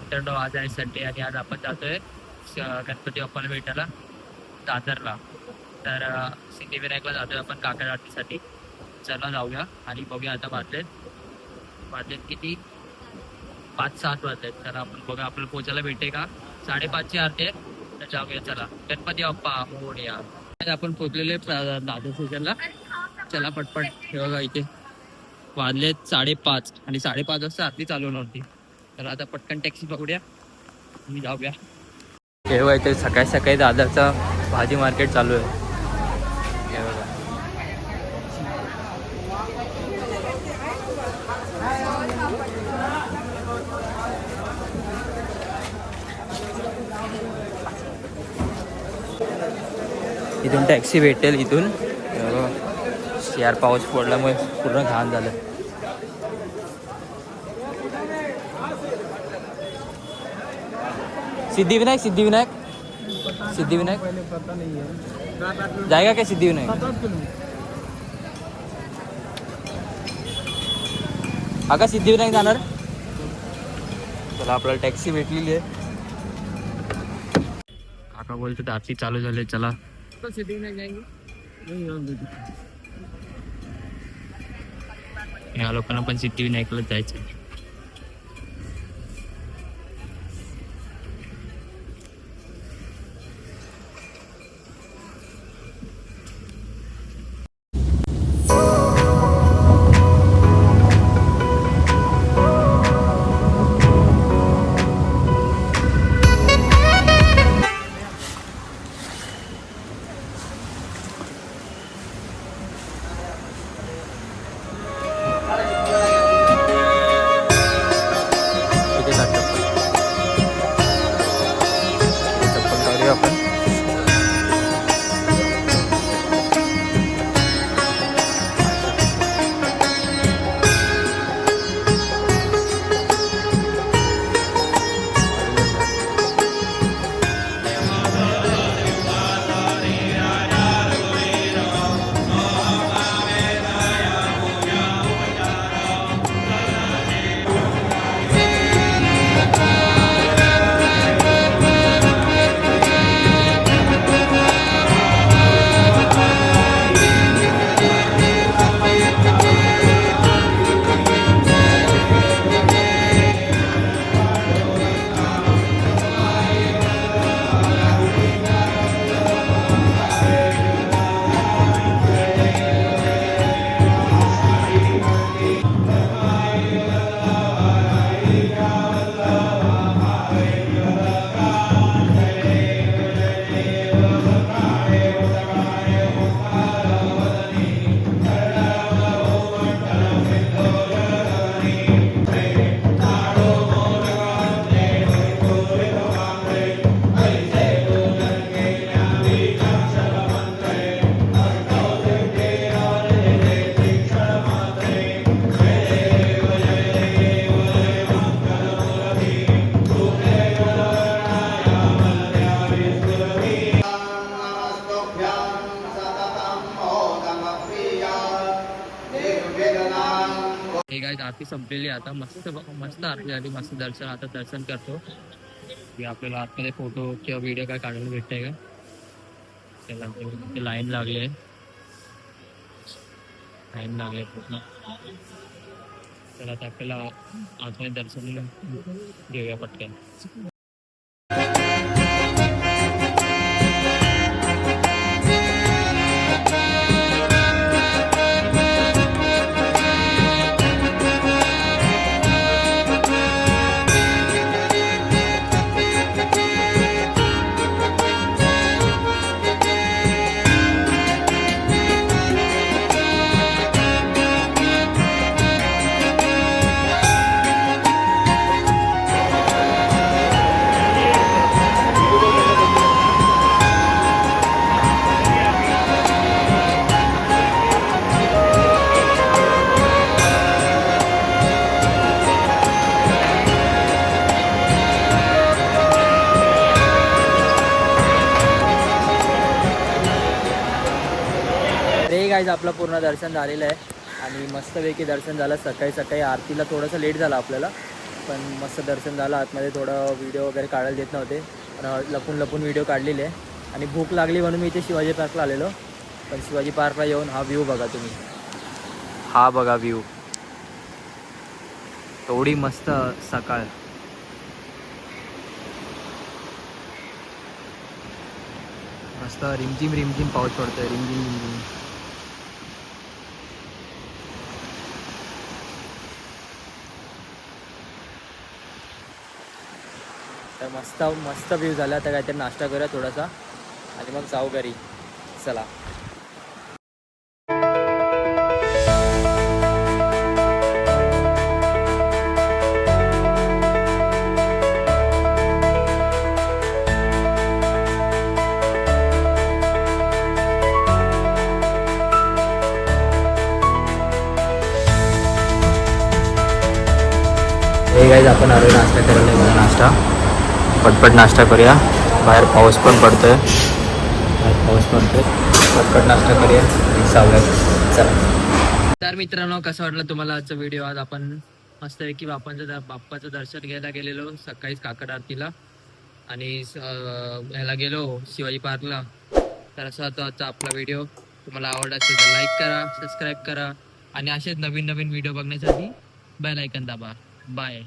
मित्रांनो, आज आहे संडे आणि आज आपण जातोय गणपती बाप्पाला भेटायला दादरला. तर सिद्धिविनायकला जातोय आपण काकड आरतीसाठी. चला जाऊया आणि बघूया. आता वाजलेत किती? 5-7 वाजलेत. तर आपण बघा आपल्याला पोचायला भेटे का. 5:30ची आरती आहे. तर जाऊया. चला, गणपती बाप्पा मोरया. आपण पोचलेले दादर स्टेशनला. चला पटपट. हे बघा इथे वाजलेत 5:30 आणि 5:30 वाजता आरती चालू होणार होती. तर आता पटकन टॅक्सी पकडूया आणि जाऊया. हे बघा इथे सकाळी सकाळी दादरचा भाजी मार्केट चालू आहे. हे बघा इथून टॅक्सी भेटेल इथून. यार पाऊस पडल्यामुळे पूर्ण घाण झालं. सिद्धिविनायक सिद्धिविनायक सिद्धिविनायक जाएगा क्या सिद्धिविनायक? हा का सिद्धिविनायक जाणार? चला आपल्याला टॅक्सी भेटलेली आहे. काका बोलतो आरती चालू झाले. चला सिद्धिविनायक जाएंगे. या लोकांना पण सिद्धिविनायकला जायचं. आरती संपलेली. आता मस्त मस्त आरती झाली. मस्त दर्शन. आता दर्शन करतो की आपल्याला आतमध्ये फोटो किंवा व्हिडिओ काय काढायला भेटतंय का. त्याला लाईन लागले पूर्ण. तर आता आपल्याला आतमध्ये दर्शन घेऊया पटकन. गाईज आपलं पूर्ण दर्शन झालेलं आहे आणि मस्तपैकी दर्शन झालं. सकाळी सकाळी आरतीला थोडंसं लेट झालं आपल्याला, पण मस्त दर्शन झालं. आतमध्ये थोडं व्हिडिओ वगैरे काढायला देत नव्हते, पण लपून लपून व्हिडिओ काढलेले आहे. आणि भूक लागली म्हणून मी इथे शिवाजी पार्कला आलेलो. पण शिवाजी पार्कला येऊन हा व्ह्यू बघा तुम्ही, हा बघा व्ह्यू, एवढी मस्त सकाळ. मस्त रिमझिम रिमझिम पाऊस पडतोय, रिमझिम रिमझिम. तर मस्त मस्त व्ह्यू झाला. आता काहीतरी नाश्ता करूया थोडासा आणि मग जाऊ घरी. चला. हे गाईज आपण आलो नाश्ता करायला. मला नाश्ता, पटपट नाश्ता करूया. बाहेर पाऊस पण पडतोय, पटपट नाश्ता करूया आणि जाऊया. चला. तर मित्रांनो, कसं वाटलं तुम्हाला आजचा व्हिडिओ? आज आपण मस्तपैकी बाप्पाचं दर्शन घ्यायला गेलेलो सकाळीच काकड आरतीला, आणि ह्याला गेलो शिवाजी पार्कला. तर असा होता आजचा आपला व्हिडिओ. तुम्हाला आवडला असेल तर लाईक करा, सबस्क्राईब करा, आणि असेच नवीन नवीन व्हिडिओ बघण्यासाठी बेल आयकॉन दाबा. बाय.